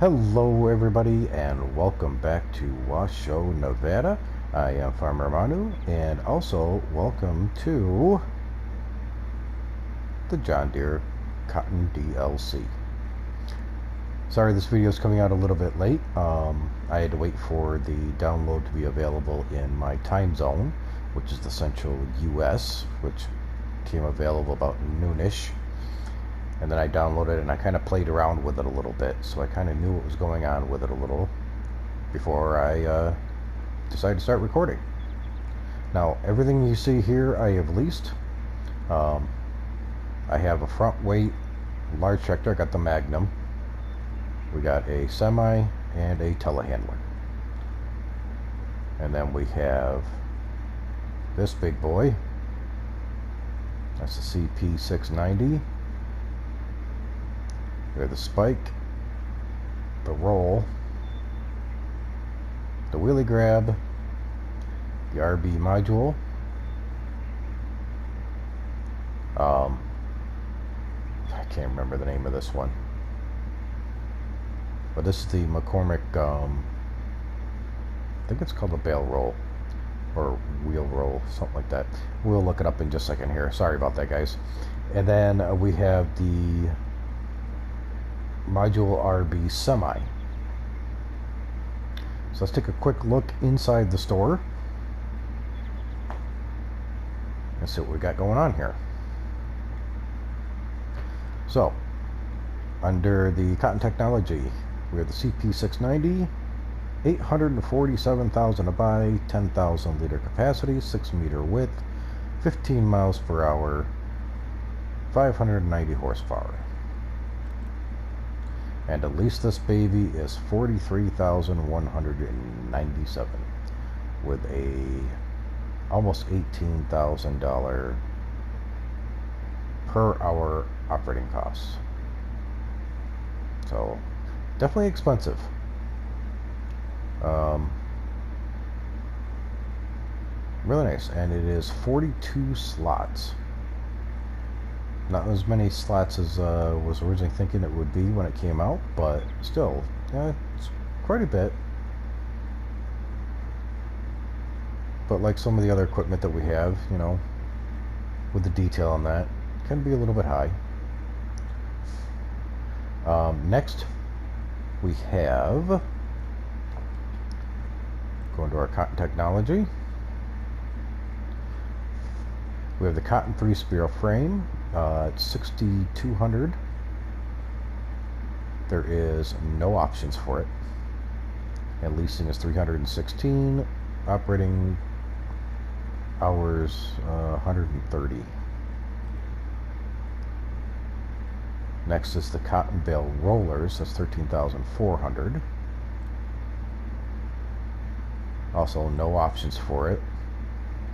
Hello everybody and welcome back to Washoe, Nevada. I am Farmer Manu, and also welcome to the John Deere Cotton DLC. Sorry this video is coming out a little bit late. I had to wait for the download to be available in my time zone, which is the central US, which came available about noonish. And then I downloaded it and I kind of played around with it a little bit, so I kind of knew what was going on with it a little before I decided to start recording. Now everything you see here I have leased. I have a front weight large tractor. I got the Magnum. We got a semi and a telehandler. And then we have this big boy. That's the CP 690. We have the spike, the roll, the wheelie grab, the RB module, I can't remember the name of this one, but this is the McCormick, I think it's called the bale roll, or wheel roll, something like that. We'll look it up in just a second here. Sorry about that, guys. And then we have the Module RB Semi. So let's take a quick look inside the store and see what we got going on here. So under the Cotton Technology, we have the CP 690, 847,000 a buy, 10,000 liter capacity, 6 meter width, 15 miles per hour, 590 horsepower. And to lease this baby is $43,197 with a almost $18,000 per hour operating costs. So definitely expensive. Really nice, and it is 42 slots. Not as many slots as was originally thinking it would be when it came out, but still, yeah, it's quite a bit. But like some of the other equipment that we have, you know, with the detail on that, can be a little bit high. Next, we have, going to our Cotton Technology, we have the Cotton 3-spiral frame. It's 6,200. There is no options for it, and leasing is 316. Operating hours 130. Next is the Cotton Bale Rollers. That's 13,400. Also no options for it.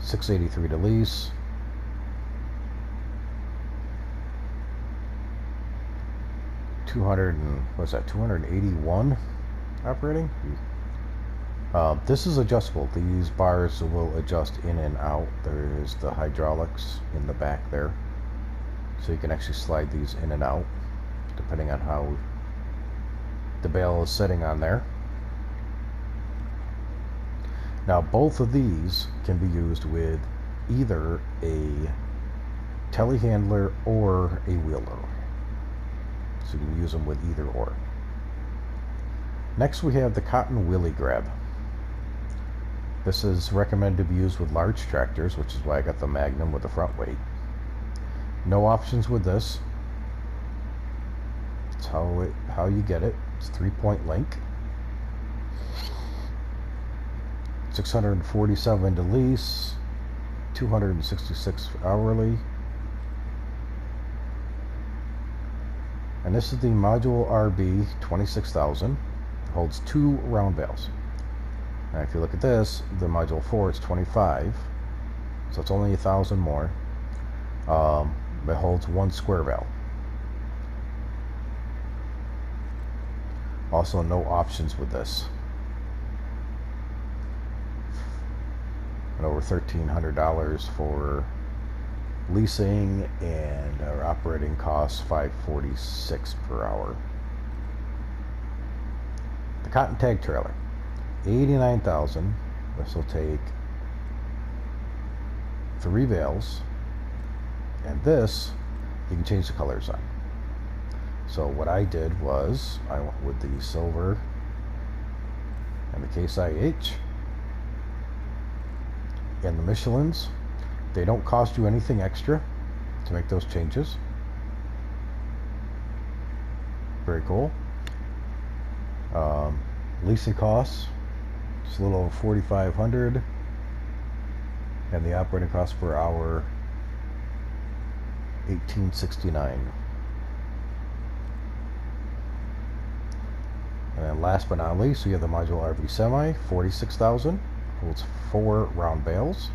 683 to lease. 281 operating. This is adjustable. These bars will adjust in and out. There's the hydraulics in the back there, so you can actually slide these in and out depending on how the bale is sitting on there. Now both of these can be used with either a telehandler or a wheeler. So you can use them with either or. Next we have the Cotton Wheelie Grab. This is recommended to be used with large tractors, which is why I got the Magnum with the front weight. No options with this. It's how you get it. It's 3-point link. 647 to lease, 266 hourly. And this is the Module RB 26,000. Holds 2 round bales. Now if you look at this, the Module 4 is 25, so it's only 1,000 more. It holds 1 square bale. Also no options with this. And over $1,300 for leasing, and our operating costs $546 per hour. the cotton tag trailer, 89,000. This will take 3 bales, and this you can change the colors on. So what I did was I went with the silver and the Case IH and the Michelins. They don't cost you anything extra to make those changes. Very cool. Leasing costs, it's a little over 4,500, and the operating cost per hour, 1869. And then last but not least, we have the modular RV semi, 46,000, holds 4 round bales,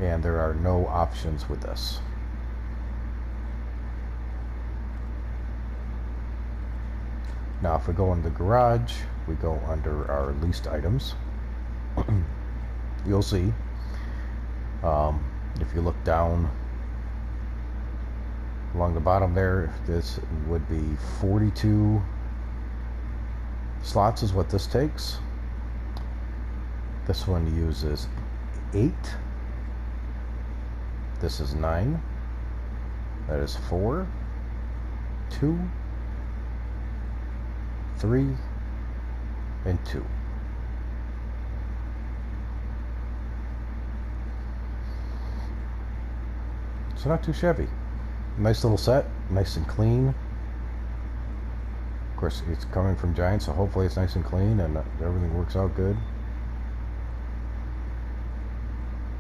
and there are no options with this. Now if we go in the garage, we go under our leased items. You'll see, if you look down along the bottom there, this would be 42 slots is what this takes. This one uses 8. This is 9. That is 4, 2, 3, and 2. So not too shabby. Nice little set, nice and clean. Of course, it's coming from Giant, so hopefully it's nice and clean and everything works out good.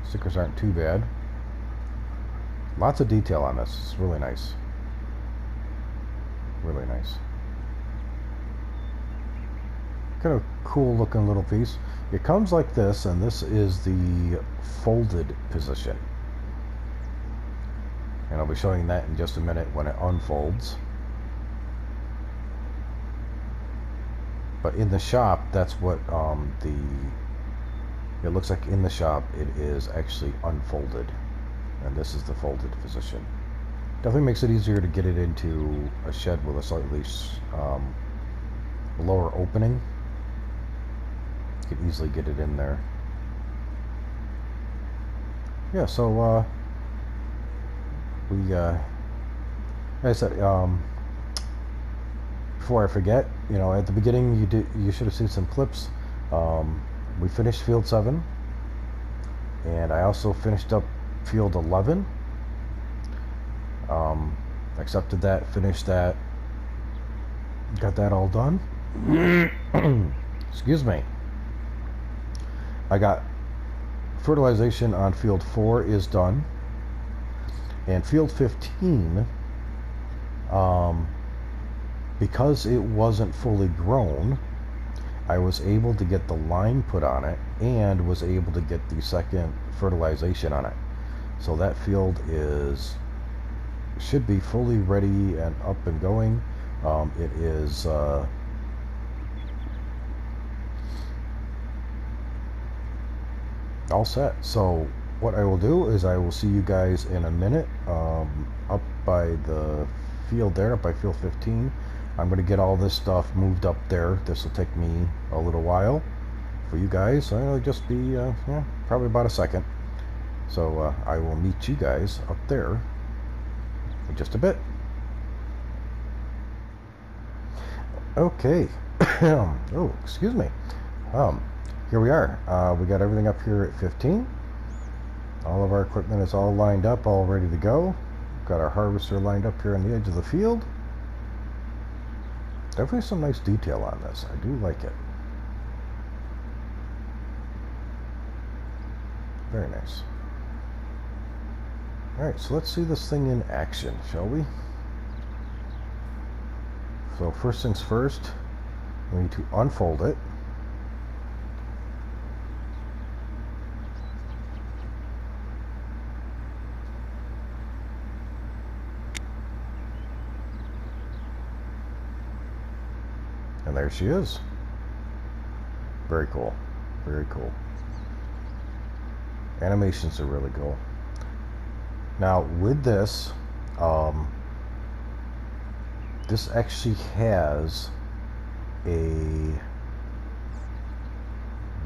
Stickers aren't too bad. Lots of detail on this. It's really nice. Really nice. Kind of cool looking little piece. It comes like this, and this is the folded position. And I'll be showing that in just a minute when it unfolds. But in the shop, that's what it looks like in the shop. It is actually unfolded, and this is the folded position. Definitely makes it easier to get it into a shed with a slightly lower opening. You can easily get it in there. Yeah, so like I said, before I forget, you know, at the beginning you should have seen some clips. We finished field 7, and I also finished up field 11. Accepted that, finished that, got that all done. Excuse me. I got fertilization on field 4 is done, and field 15, because it wasn't fully grown, I was able to get the line put on it and was able to get the second fertilization on it. So that field should be fully ready and up and going. It is all set. So what I will do is I will see you guys in a minute up by the field there, up by field 15. I'm going to get all this stuff moved up there. This will take me a little while. For you guys, it'll just be yeah, probably about a second. So I will meet you guys up there in just a bit. Okay. Oh, excuse me. Here we are. We got everything up here at 15. All of our equipment is all lined up, all ready to go. Got our harvester lined up here on the edge of the field. Definitely some nice detail on this. I do like it. Very nice. Alright, so let's see this thing in action, shall we? So first things first, we need to unfold it. And there she is. Very cool. Very cool. Animations are really cool. Now with this, this actually has a,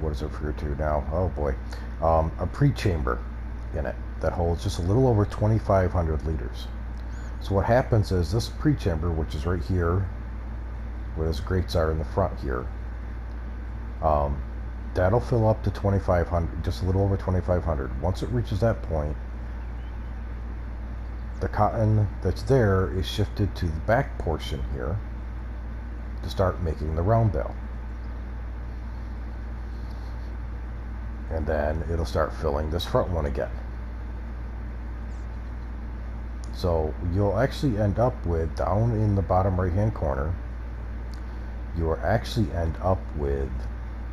what is it referred to now? Oh boy, a pre-chamber in it that holds just a little over 2,500 liters. So what happens is this pre-chamber, which is right here, where those grates are in the front here, that'll fill up to 2,500, just a little over 2,500. Once it reaches that point, the cotton that's there is shifted to the back portion here to start making the round bale. And then it'll start filling this front one again. So you'll actually end up with, down in the bottom right hand corner, you'll actually end up with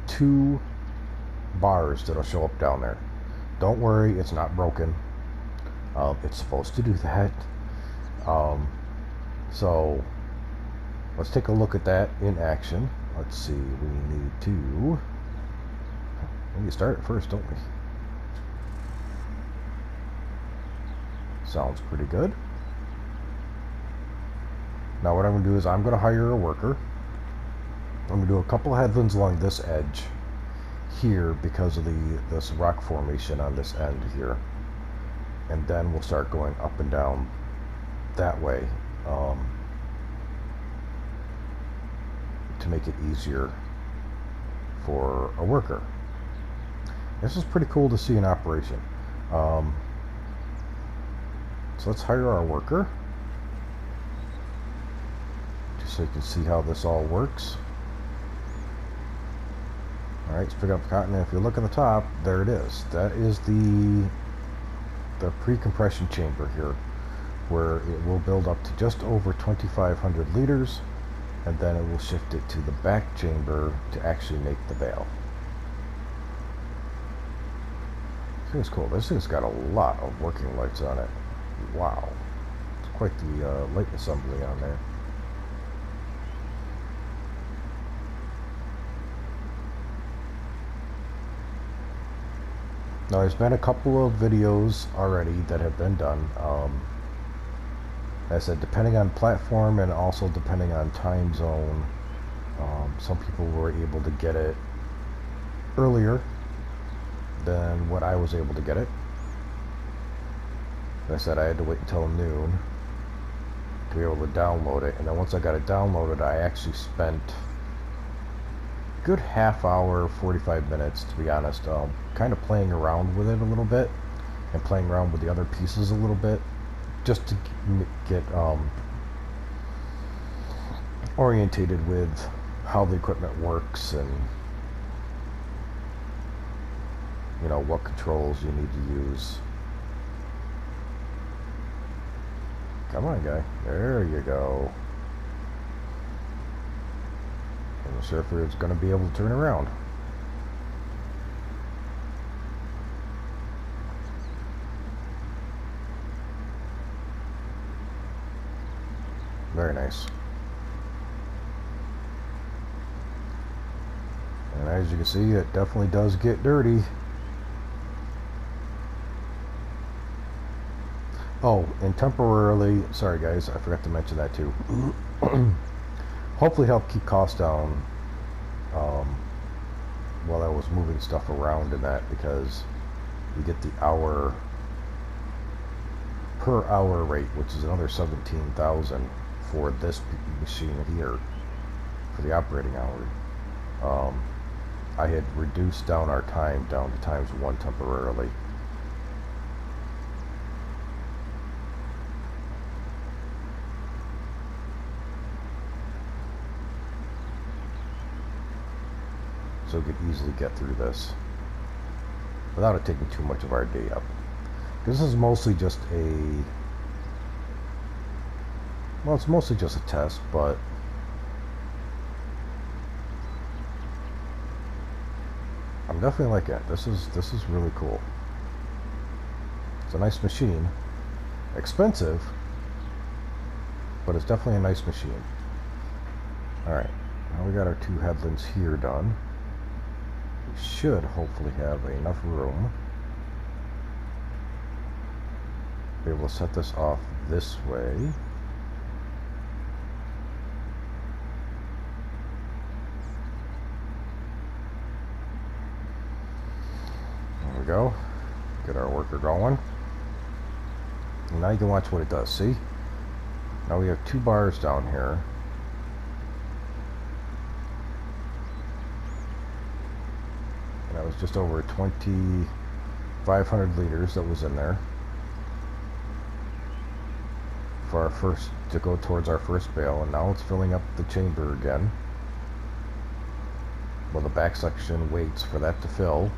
2 bars that'll show up down there. Don't worry, it's not broken. It's supposed to do that. So let's take a look at that in action. Let's see, we need to start it first, don't we? Sounds pretty good. Now what I'm going to do is I'm going to hire a worker. I'm going to do a couple headlands along this edge here because of this rock formation on this end here. And then we'll start going up and down that way to make it easier for a worker. This is pretty cool to see in operation. So let's hire our worker, just so you can see how this all works. Alright, let's pick up cotton, and if you look at the top, there it is. That is the pre-compression chamber here, where it will build up to just over 2,500 liters, and then it will shift it to the back chamber to actually make the bale. This thing's cool. This thing's got a lot of working lights on it. Wow. It's quite the light assembly on there. Now there's been a couple of videos already that have been done. As I said, depending on platform and also depending on time zone, some people were able to get it earlier than what I was able to get it. Like I said, I had to wait until noon to be able to download it, and then once I got it downloaded, I actually spent a good half hour, 45 minutes to be honest, kind of playing around with it a little bit and playing around with the other pieces a little bit, just to get orientated with how the equipment works and you know what controls you need to use. Come on, guy. There you go. I'm not sure if it's going to be able to turn around. Very nice. And as you can see, it definitely does get dirty. Oh, and temporarily, sorry guys, I forgot to mention that too. Hopefully help keep costs down while I was moving stuff around in that, because you get the per hour rate, which is another 17,000 for this machine here for the operating hour. I had reduced down our time down to ×1 temporarily. So we could easily get through this without it taking too much of our day up. This is mostly just it's mostly just a test, but I'm definitely liking it. This is really cool. It's a nice machine. Expensive, but it's definitely a nice machine. Alright, now we got our 2 headlands here done. We should hopefully have enough room to be able to set this off this way. we go. Get our worker going. And now you can watch what it does. See? Now we have 2 bars down here. And that was just over 2,500 liters that was in there for our first, to go towards our first bale. And now it's filling up the chamber again. Well, the back section waits for that to fill.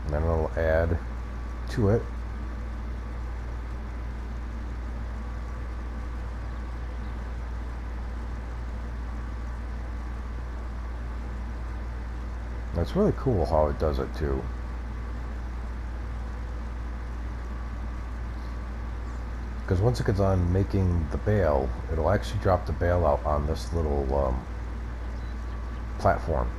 And then it'll add to it. And it's really cool how it does it too. Because once it gets on making the bale, it'll actually drop the bale out on this little platform.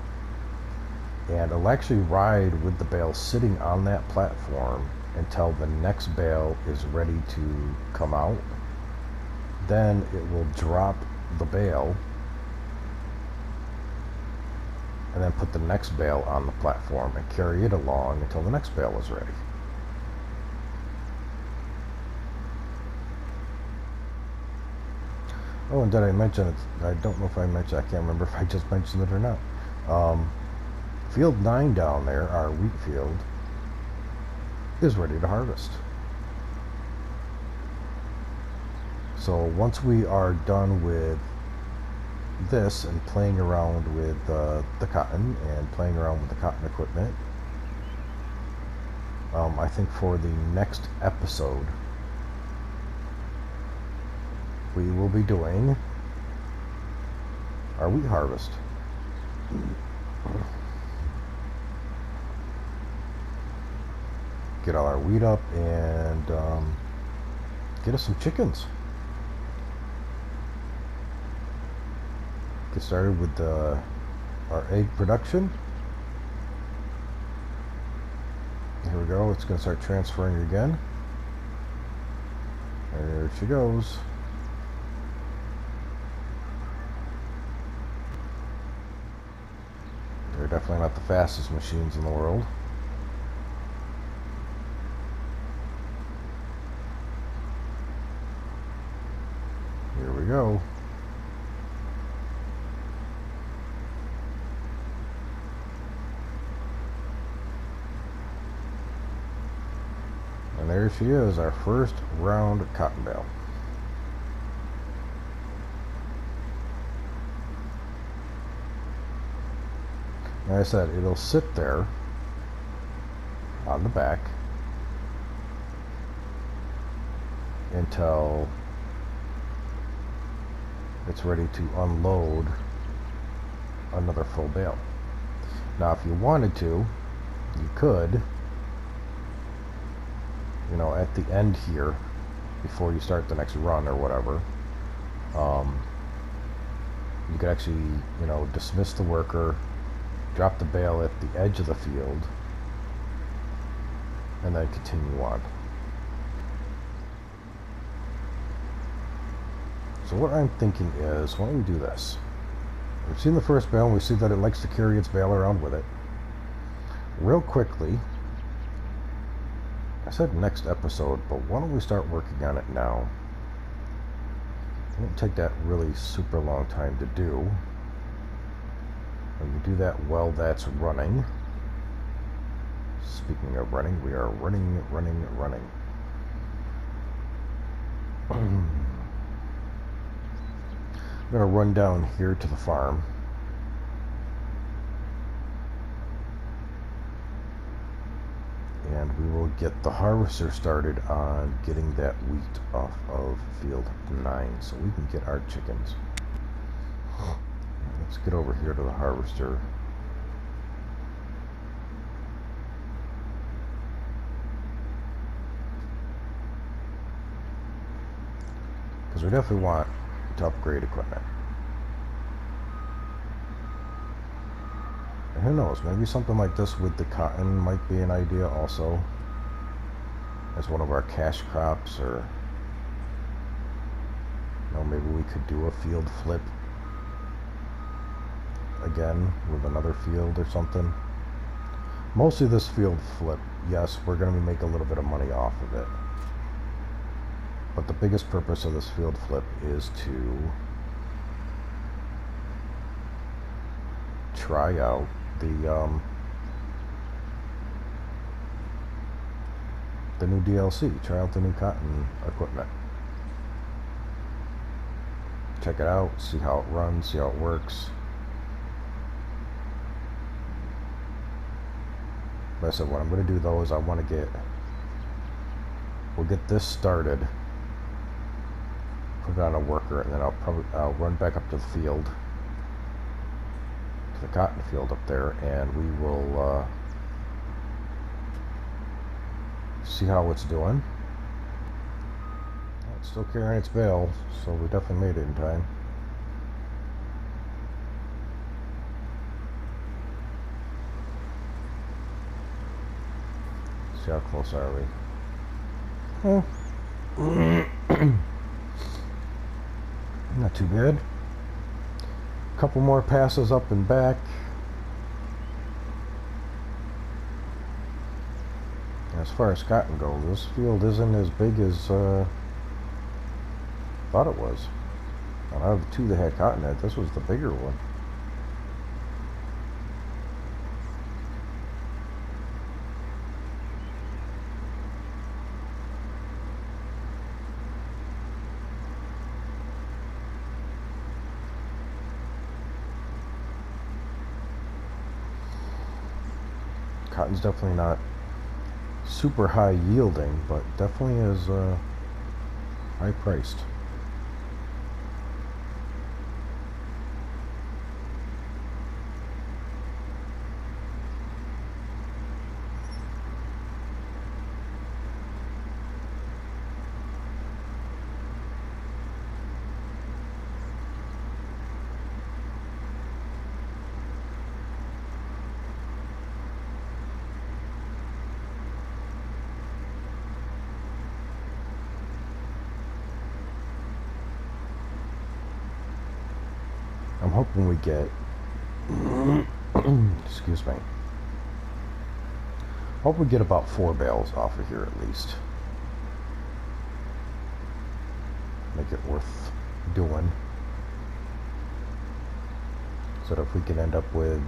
And it'll actually ride with the bale sitting on that platform until the next bale is ready to come out. Then it will drop the bale and then put the next bale on the platform and carry it along until the next bale is ready. Oh, and did I mention it? I don't know if I mentioned, I can't remember if I just mentioned it or not. Field 9 down there, our wheat field, is ready to harvest. So once we are done with this and playing around with the cotton and playing around with the cotton equipment, I think for the next episode we will be doing our wheat harvest. Get all our wheat up and get us some chickens. Get started with our egg production. Here we go. It's going to start transferring again. There she goes. They're definitely not the fastest machines in the world. Here we go. And there she is, our first round cotton bale. Like I said, it'll sit there on the back until it's ready to unload another full bale. Now, if you wanted to, you could, you know, at the end here, before you start the next run or whatever, you could actually, you know, dismiss the worker, drop the bale at the edge of the field, and then continue on. So what I'm thinking is, why don't we do this? We've seen the first bale, and we see that it likes to carry its bale around with it. Real quickly, I said next episode, but why don't we start working on it now? It won't take that really super long time to do. And we do that while that's running. Speaking of running, we are running. I'm going to run down here to the farm. And we will get the harvester started on getting that wheat off of field 9 so we can get our chickens. Let's get over here to the harvester. Because we definitely want to upgrade equipment. And who knows, maybe something like this with the cotton might be an idea also. As one of our cash crops, or you know, maybe we could do a field flip again with another field or something. Mostly this field flip, yes, we're going to make a little bit of money off of it. But the biggest purpose of this field flip is to try out the new DLC, try out the new cotton equipment. Check it out, see how it runs, see how it works. But I said what I'm going to do though is we'll get this started, put it on a worker, and then I'll run back up to the field, to the cotton field up there, and we will see how it's doing. It's still carrying its bale, so we definitely made it in time. See how close are we? Not too bad. A couple more passes up and back. As far as cotton goes, this field isn't as big as thought it was. And out of the two that had cotton in it, this was the bigger one. Cotton's definitely not super high yielding, but definitely is high priced. I'm hoping we get excuse me. Hope we get about 4 bales off of here at least. Make it worth doing. So that if we can end up with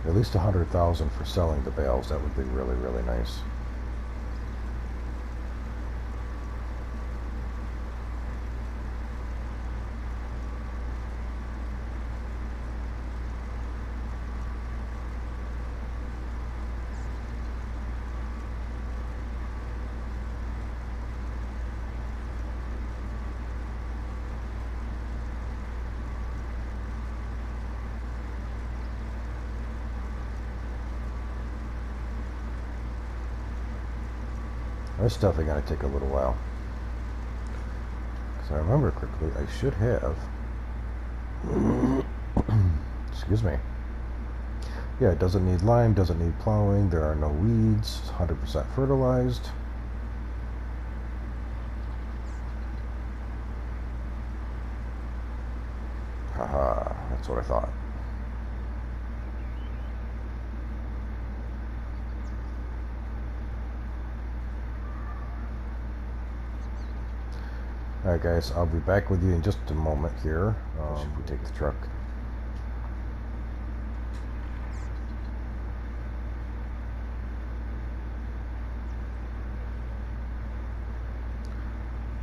at least 100,000 for selling the bales, that would be really, really nice. This is definitely going to take a little while. Because I remember quickly, I should have... excuse me. Yeah, it doesn't need lime, doesn't need plowing, there are no weeds, 100% fertilized. Haha, that's what I thought. Alright guys, I'll be back with you in just a moment here. Should we take the truck?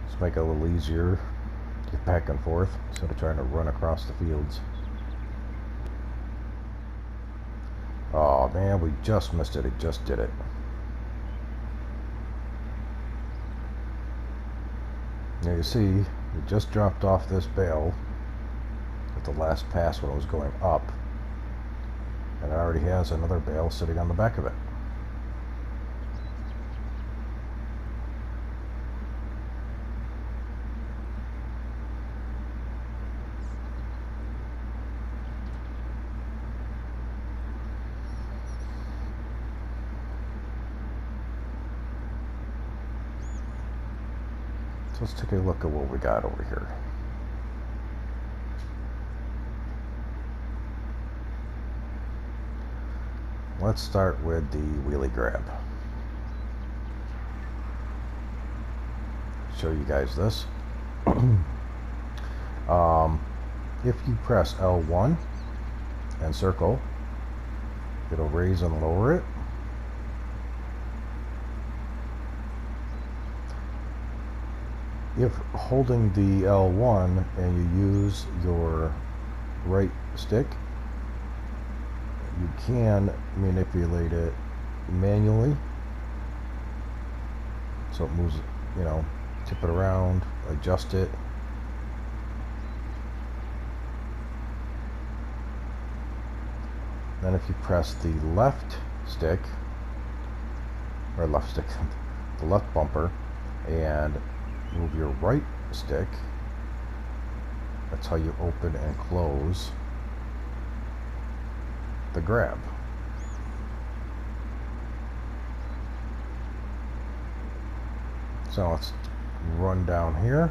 Let's make it a little easier to get back and forth instead of trying to run across the fields. Oh man, we just missed it. It just did it. Now you see, it just dropped off this bale at the last pass when it was going up, and it already has another bale sitting on the back of it. So let's take a look at what we got over here. let's start with the wheelie grab. Show you guys this. If you press L1 and circle, it'll raise and lower it. If holding the L1 and you use your right stick, you can manipulate it manually, so it moves, you know, tip it around, adjust it. Then if you press the left stick, or left stick, the left bumper, and move your right stick, that's how you open and close the grab. So let's run down here.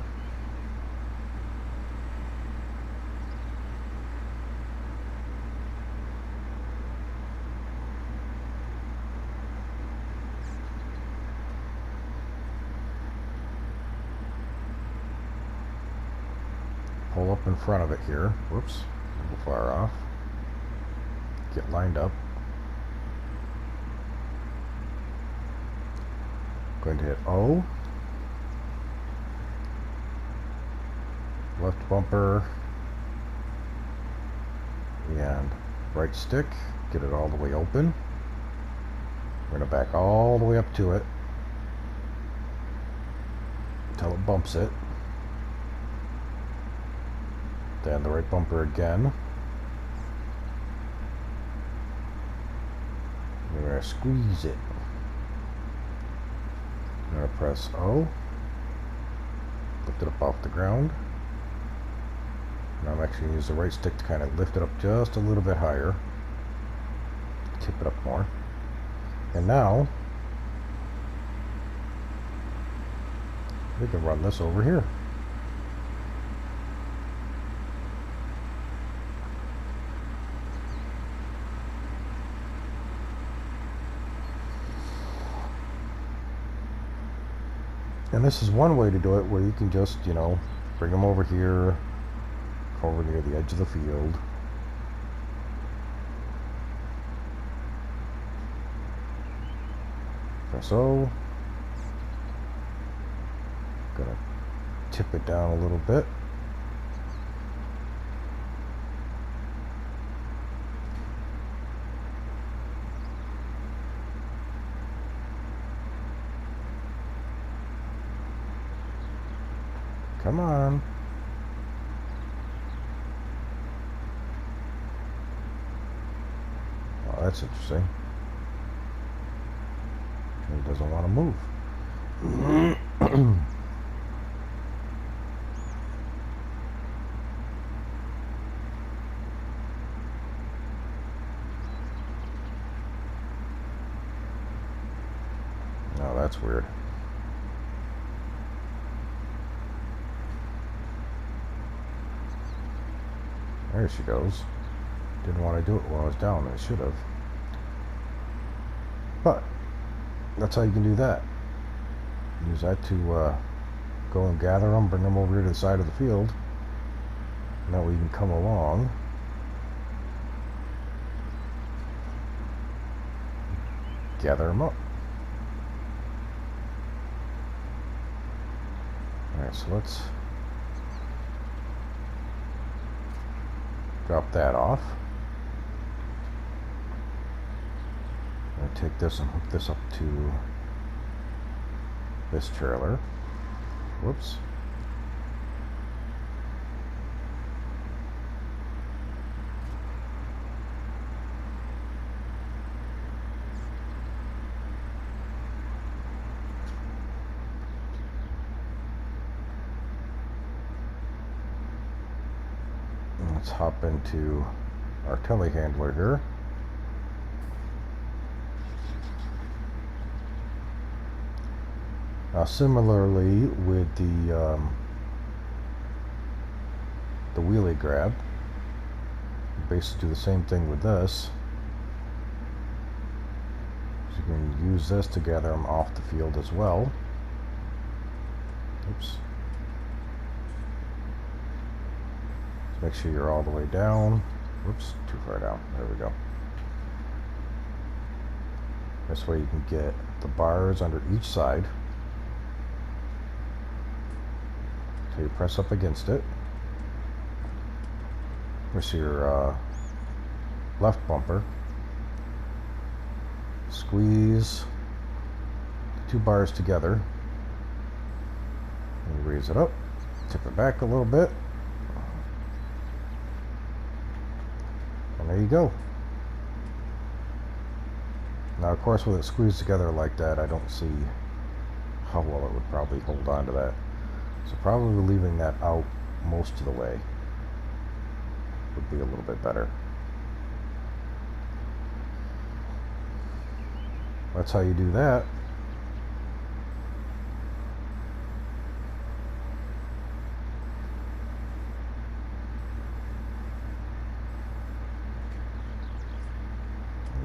Pull up in front of it here. Whoops, a little far off. Get lined up. Going to hit O. Left bumper and right stick. Get it all the way open. We're going to back all the way up to it until it bumps it. Then the right bumper again. We're going to squeeze it. I'm going to press O. Lift it up off the ground. And I'm actually going to use the right stick to kind of lift it up just a little bit higher. Tip it up more. And now we can run this over here. And this is one way to do it, where you can just, you know, bring them over here, over near the edge of the field. Press O. Gonna tip it down a little bit. Come on. Oh, that's interesting. He doesn't want to move. Oh, that's weird. There she goes. Didn't want to do it while I was down. I should have. But that's how you can do that. Use that to go and gather them, bring them over here to the side of the field. Now we can come along. Gather them up. Alright, so let's drop that off. I'm going to take this and hook this up to this trailer. Whoops. Let's hop into our telehandler here. Now, similarly with the wheelie grab, basically do the same thing with this. You can use this to gather them off the field as well. Oops. So make sure you're all the way down. Whoops, too far down. There we go. This way you can get the bars under each side. So you press up against it. Here's your left bumper. Squeeze the two bars together. And you raise it up. Tip it back a little bit. And there you go. Now, of course, with it squeezed together like that, I don't see how well it would probably hold on to that. So probably leaving that out most of the way would be a little bit better. That's how you do that.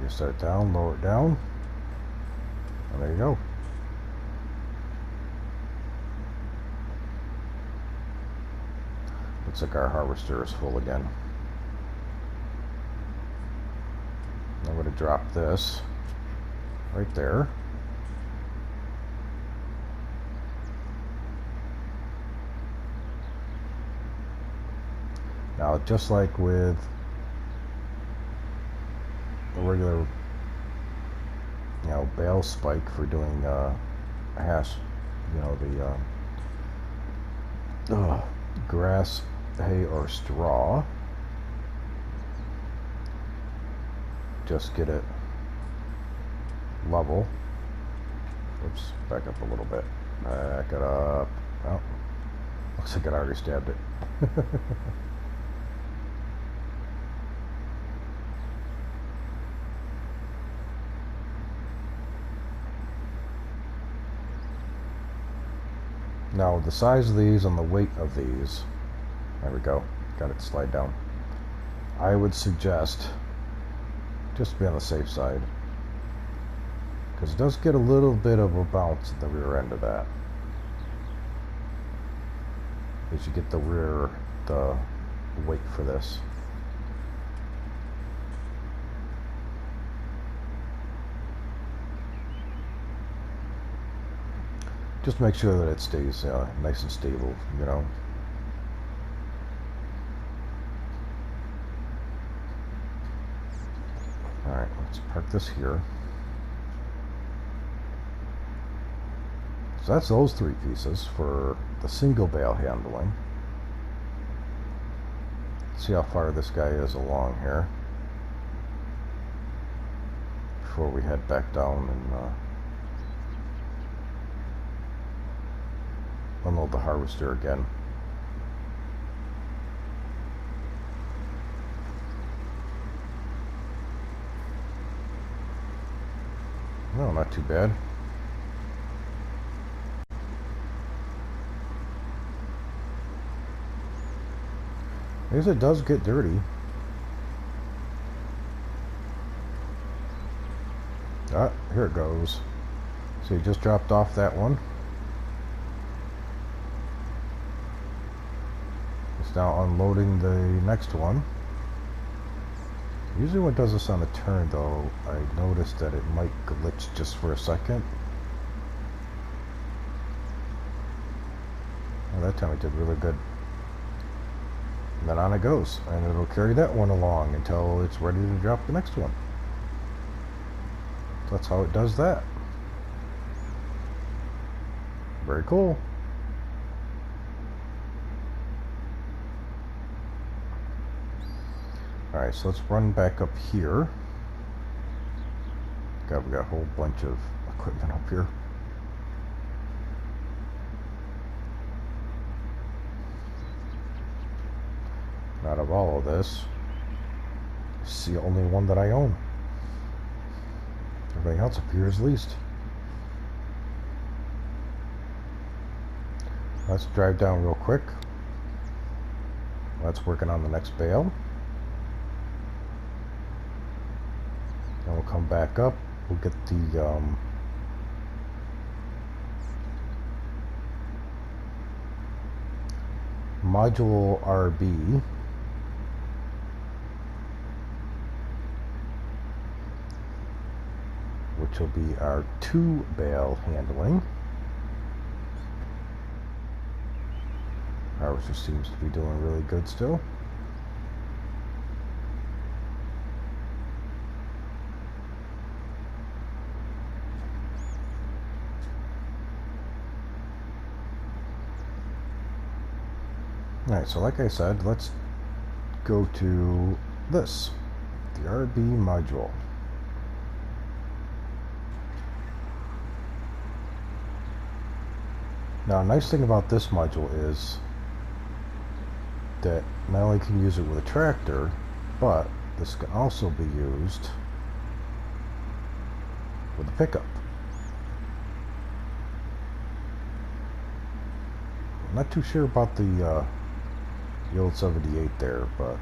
You set it down, lower it down, and there you go. Looks like our harvester is full again. I'm going to drop this right there. Now, just like with a regular, bale spike for doing hash, the grass, hay, or straw, just get it level. Oops, back up a little bit. Back it up. Oh, looks like I already stabbed it. Now, the size of these and the weight of these, there we go, got it slide down. I would suggest just to be on the safe side, because it does get a little bit of a bounce at the rear end of that. As you get the weight for this. Just make sure that it stays nice and stable, Alright, let's park this here. So that's those three pieces for the single bale handling. Let's see how far this guy is along here before we head back down and unload the harvester again. No, not too bad. I guess it does get dirty. Ah, here it goes. So you just dropped off that one. It's now unloading the next one. Usually when it does this on a turn, though, I noticed that it might glitch just for a second. Well, that time it did really good. And then on it goes, and it'll carry that one along until it's ready to drop the next one. So that's how it does that. Very cool. Alright, so let's run back up here. God, we got a whole bunch of equipment up here. Out of all of this, it's the only one that I own. Everything else up here is leased. Let's drive down real quick. That's working on the next bale. Then we'll come back up, we'll get the module RB, which will be our 2 bale handling. Ours just seems to be doing really good still. Alright, so like I said, let's go to this, the RB module. Now, a nice thing about this module is that not only can you use it with a tractor, but this can also be used with a pickup. I'm not too sure about the old 78 there, but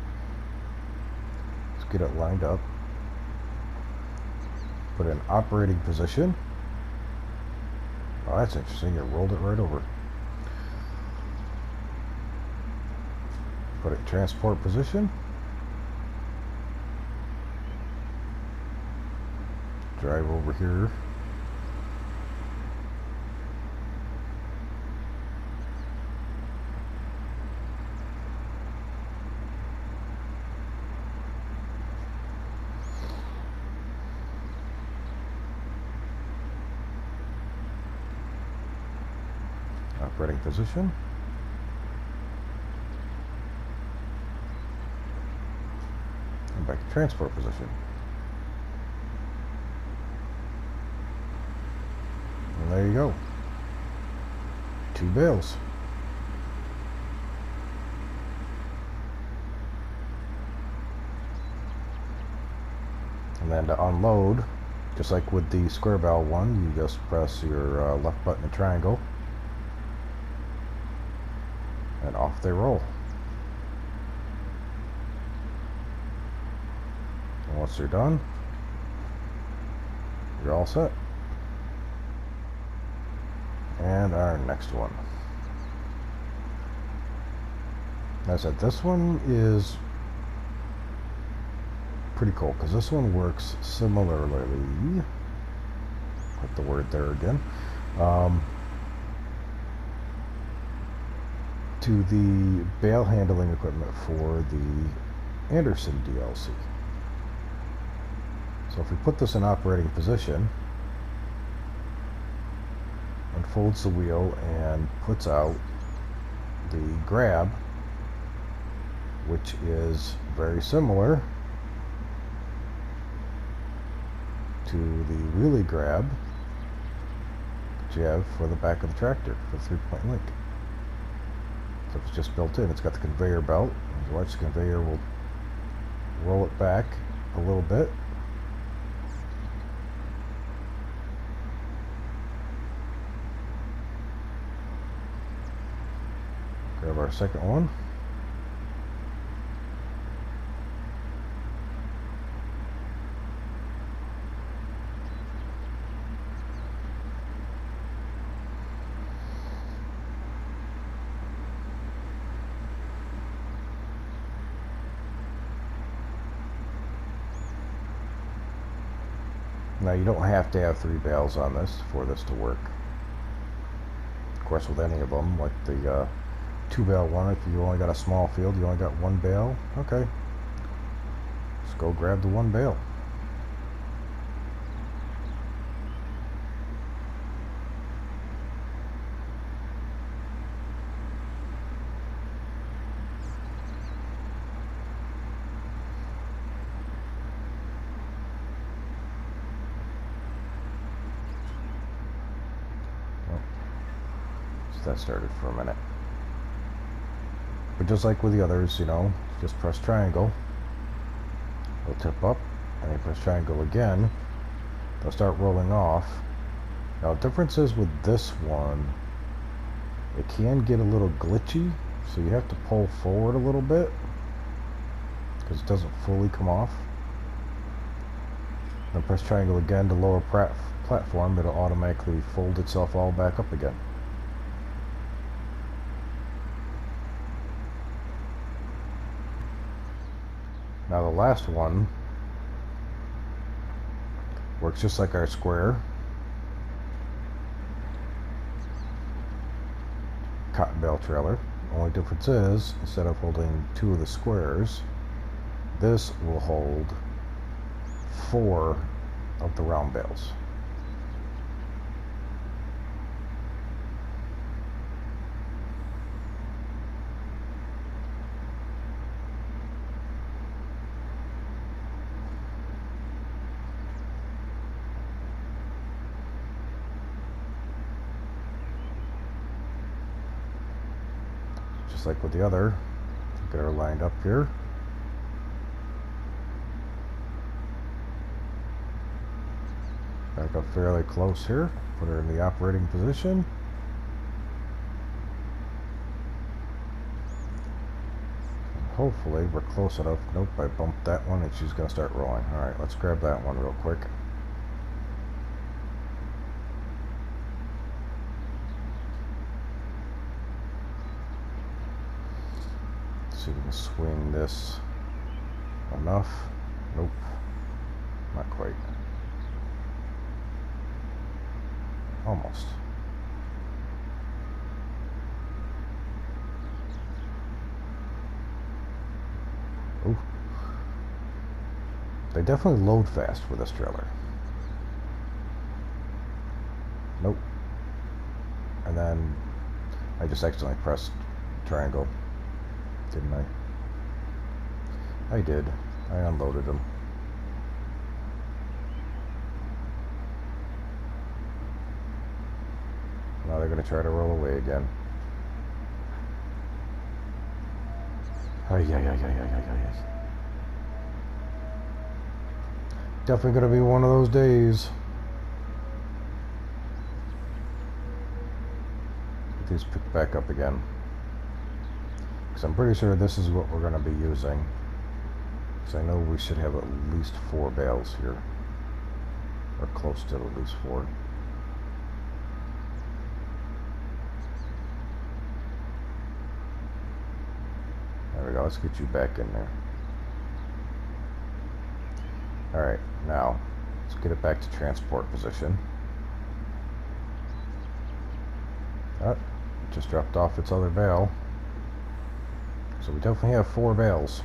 let's get it lined up. Put it in operating position. Oh, that's interesting. It rolled it right over. Put it in transport position. Drive over here. Operating position. And back to transport position. And there you go. 2 bales. And then to unload, just like with the square bale one, you just press your left button and triangle. And off they roll. And once they're done, you're all set. And our next one. As I said, this one is pretty cool because this one works similarly. Put the word there again. To the bale handling equipment for the Anderson DLC. So if we put this in operating position, unfolds the wheel and puts out the grab, which is very similar to the wheelie grab that you have for the back of the tractor for the 3-point link. So it's just built in. It's got the conveyor belt. As you watch, the conveyor will roll it back a little bit. Grab our second one. Now you don't have to have 3 bales on this for this to work. Of course, with any of them, like the 2-bale one, if you only got a small field, you only got 1 bale, okay. Just go grab the 1 bale. That started for a minute. But just like with the others, you know, just press triangle. It'll tip up, and you press triangle again. They'll start rolling off. Now, the difference is with this one, it can get a little glitchy, so you have to pull forward a little bit because it doesn't fully come off. Then press triangle again to lower platform. It'll automatically fold itself all back up again. Now the last one works just like our square cotton bale trailer. Only difference is, instead of holding 2 of the squares, this will hold 4 of the round bales. Just like with the other, get her lined up here. Back up fairly close here. Put her in the operating position. And hopefully we're close enough. Nope, I bumped that one and she's going to start rolling. Alright, let's grab that one real quick. See if we can swing this enough. Nope, not quite. Almost. Ooh. They definitely load fast with this trailer. Nope. And then I just accidentally pressed triangle. Didn't I? I did. I unloaded them. Now they're going to try to roll away again. Ay, ay, ay, ay, ay, ay, ay. Definitely going to be one of those days. Get these picked back up again. Because I'm pretty sure this is what we're going to be using. Because I know we should have at least 4 bales here. Or close to at least 4. There we go, let's get you back in there. Alright, now, let's get it back to transport position. Oh, just dropped off its other bale. So we definitely have 4 bales.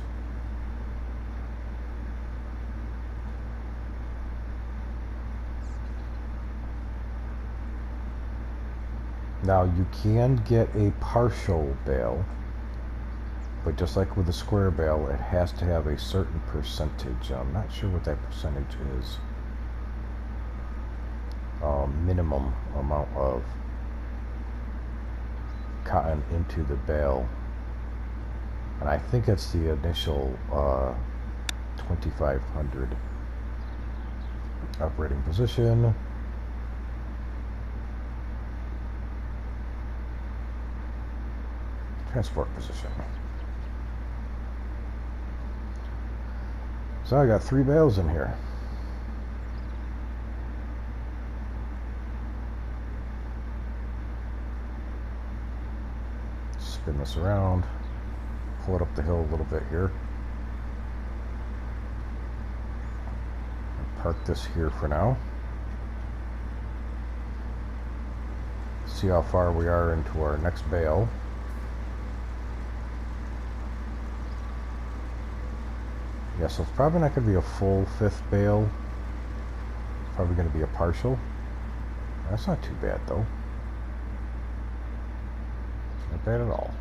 Now, you can get a partial bale. But just like with the square bale, it has to have a certain percentage. I'm not sure what that percentage is. Minimum amount of cotton into the bale. And I think it's the initial 2500. Operating position. Transport position. So I got 3 bales in here. Spin this around, pull it up the hill a little bit here. And park this here for now. See how far we are into our next bale. Yeah, so it's probably not going to be a full 5th bale. It's probably going to be a partial. That's not too bad, though. Not bad at all.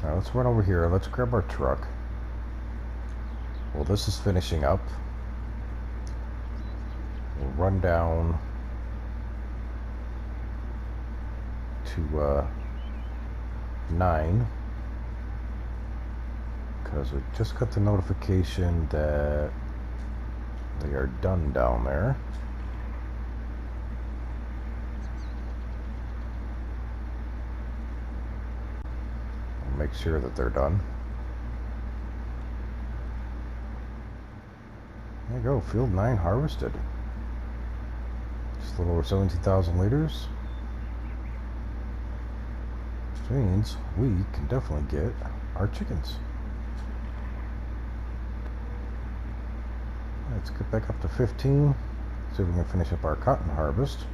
Alright, let's run over here. Let's grab our truck. Well, this is finishing up. We'll run down to 9. Because we just got the notification that they are done down there. I'll make sure that they're done. There you go, field 9 harvested. Just a little over 17,000 liters. Which means we can definitely get our chickens. Let's get back up to 15. See if we can finish up our cotton harvest.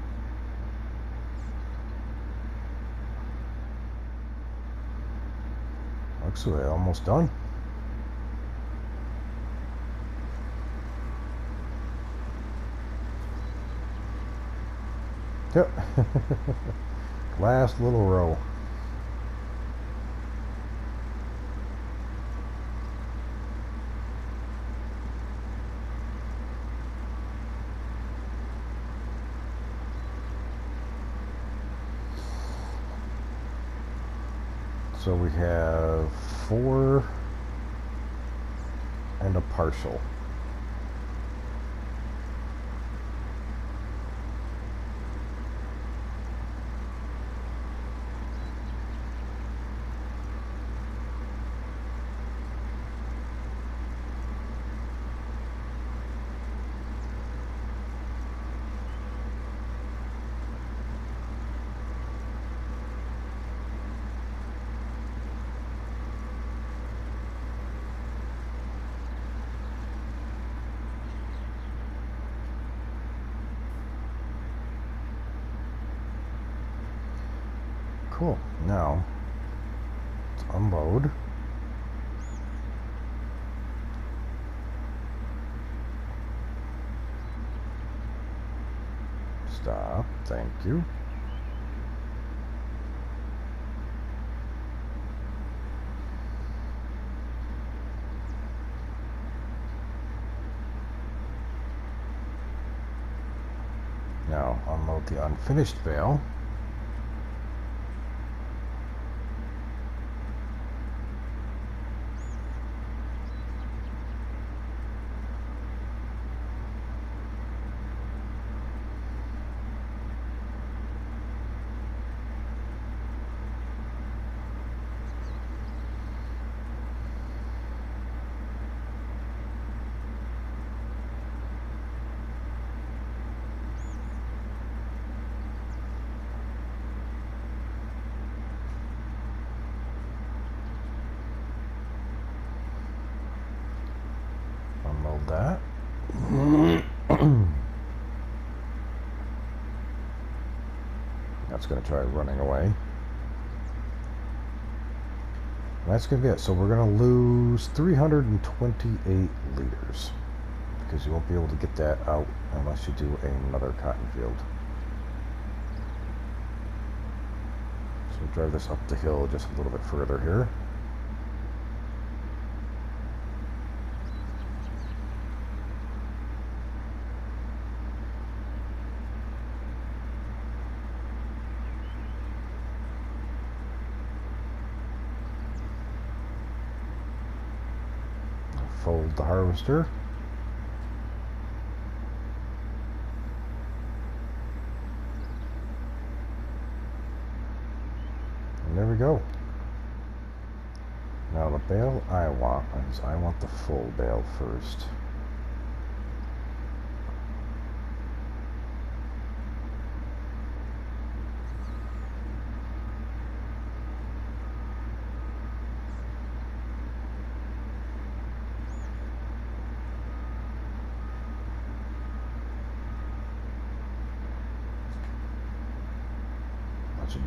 Looks like we're almost done. Yep. Last little row. So we have 4 and a partial. Cool. Now, let's unload. Stop. Thank you. Now, unload the unfinished bale. Unload that. That's going to try running away. And that's going to be it. So we're going to lose 328 liters because you won't be able to get that out unless you do another cotton field. So we'll drive this up the hill just a little bit further here. Fold the harvester. And there we go. Now the bale I want is I want the full bale first.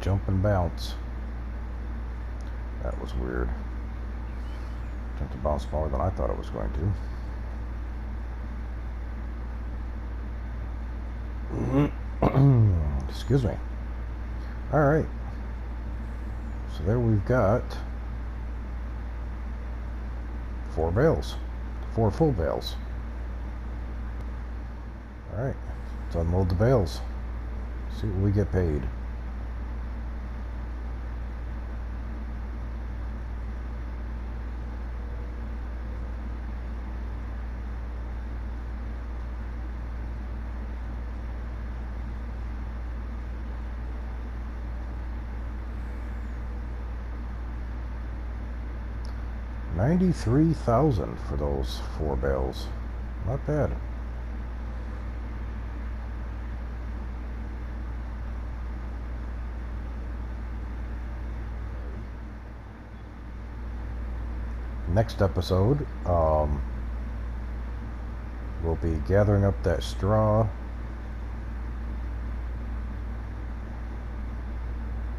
Jump and bounce. That was weird. Jumped and bounced more than I thought it was going to. Excuse me. Alright. So there we've got 4 bales. 4 full bales. Alright. Let's unload the bales. See what we get paid. $93,000 for those 4 bales. Not bad. Next episode, we'll be gathering up that straw,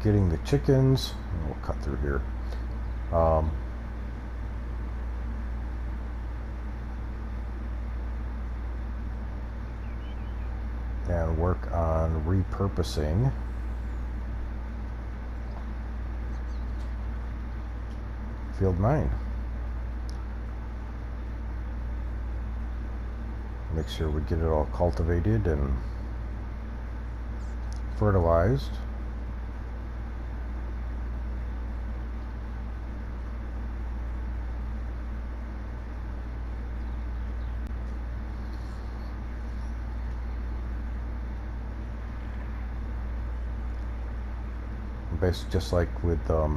getting the chickens. We'll cut through here. And work on repurposing field 9. Make sure we get it all cultivated and fertilized. Basically, just like with what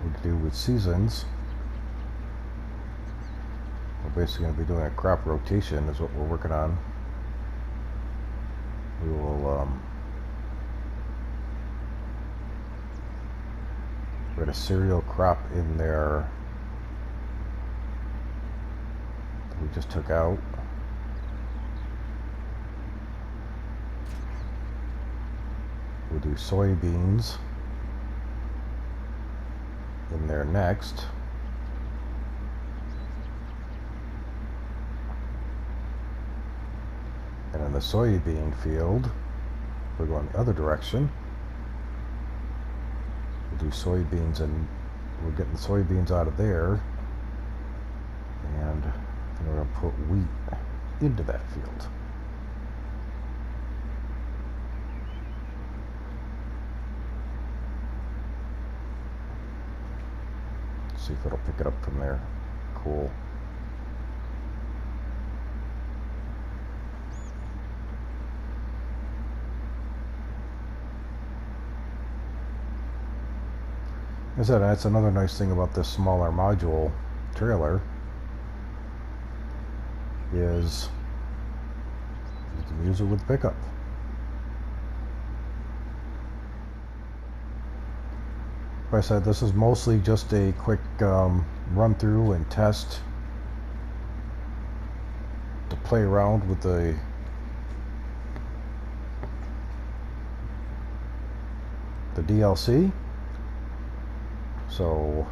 we do with seasons, we're basically going to be doing a crop rotation is what we're working on. We will put a cereal crop in there that we just took out. We'll do soybeans in there next. And in the soybean field, we're going the other direction. We'll do soybeans, and we're getting the soybeans out of there. And then we're going to put wheat into that field. See if it'll pick it up from there. Cool. As I said, that's another nice thing about this smaller module trailer is you can use it with pickup. Like I said, this is mostly just a quick run through and test to play around with the DLC. So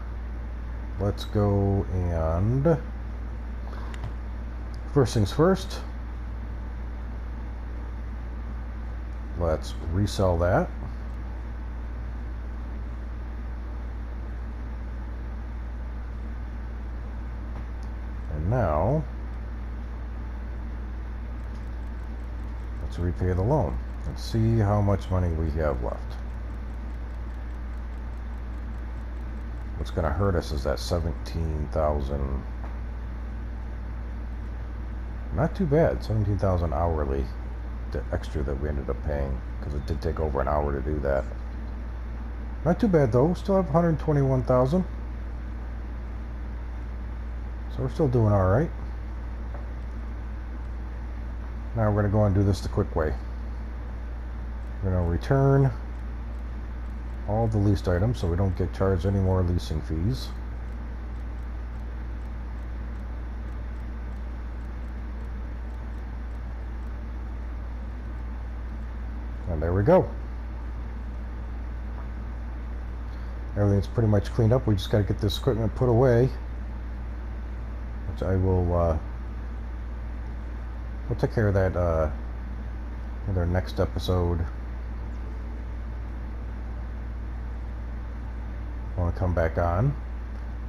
let's go, and first things first, let's resell that. And now let's repay the loan and see how much money we have left. What's going to hurt us is that 17,000. Not too bad, 17,000 hourly, the extra that we ended up paying, because it did take over an hour to do that. Not too bad though, still have 121,000. So we're still doing alright. Now we're going to go and do this the quick way. We're going to return all the leased items so we don't get charged any more leasing fees. And there we go. Everything's pretty much cleaned up. We just got to get this equipment put away, which I will we'll take care of that in our next episode. I want to come back on,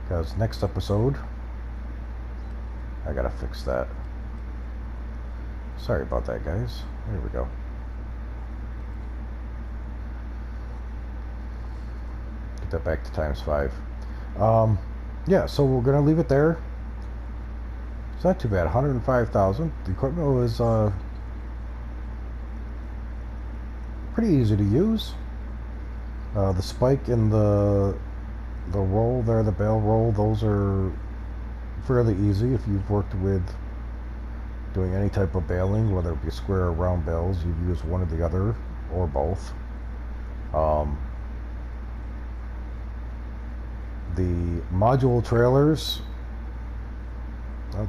because next episode I gotta fix that. Sorry about that, guys. Here we go. Get that back to ×5. Yeah, so we're gonna leave it there. It's not too bad. 105,000. The equipment was pretty easy to use. The spike and the roll there, the bale roll, those are fairly easy if you've worked with doing any type of baling, whether it be square or round bales. You've used one or the other or both. The module trailers,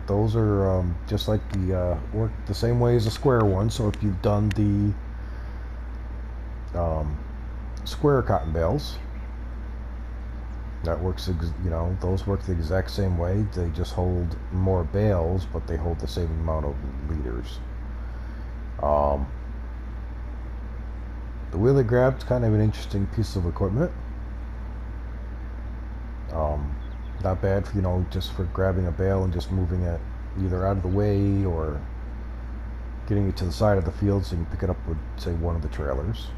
those are just like the work the same way as the square one. So if you've done the square cotton bales, that works, those work the exact same way. They just hold more bales, but they hold the same amount of liters. The wheelie grab's kind of an interesting piece of equipment. Not bad for, just for grabbing a bale and just moving it either out of the way or getting it to the side of the field so you can pick it up with, say, one of the trailers.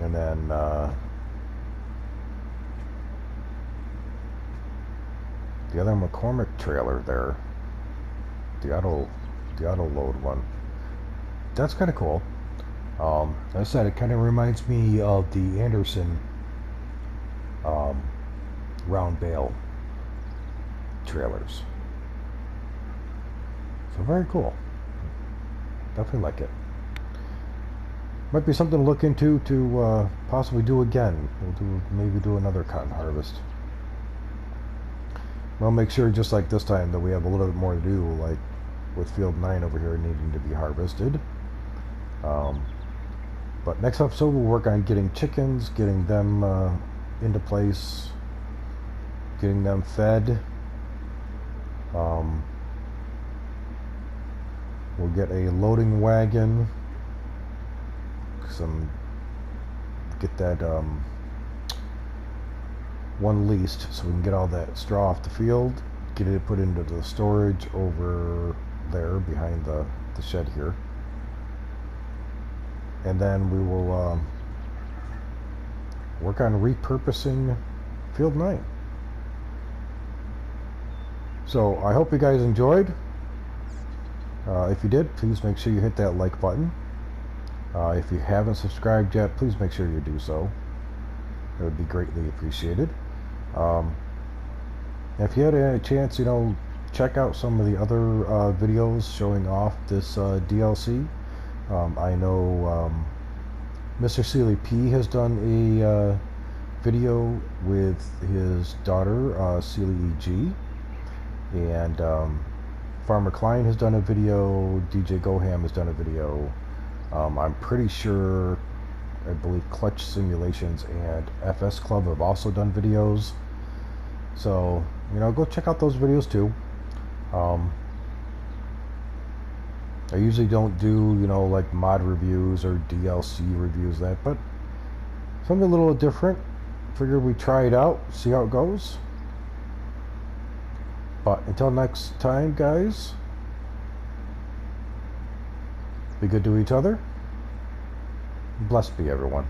And then the other McCormick trailer there, the auto load one, that's kind of cool. As I said, it kind of reminds me of the Anderson round bale trailers. So very cool. Definitely like it. Might be something to look into to possibly do again. Maybe do another cotton harvest. We'll make sure, just like this time, that we have a little bit more to do, like with field 9 over here needing to be harvested. But next episode we'll work on getting chickens, getting them into place, getting them fed. We'll get a loading wagon, get that one leased so we can get all that straw off the field, get it put into the storage over there behind the shed here. And then we will work on repurposing field 9. So I hope you guys enjoyed. If you did, please make sure you hit that like button. If you haven't subscribed yet, please make sure you do so. It would be greatly appreciated. If you had a chance, check out some of the other videos showing off this DLC. I know MrSealyP has done a video with his daughter, SHAREfactory, and Farmer Klein has done a video, DJ Goham has done a video. I'm pretty sure, I believe Clutch Simulations and FS Club have also done videos. So, go check out those videos too. I usually don't do, like mod reviews or DLC reviews, but something a little different. Figured we'd try it out, see how it goes. But until next time, guys, be good to each other. Blessed be everyone.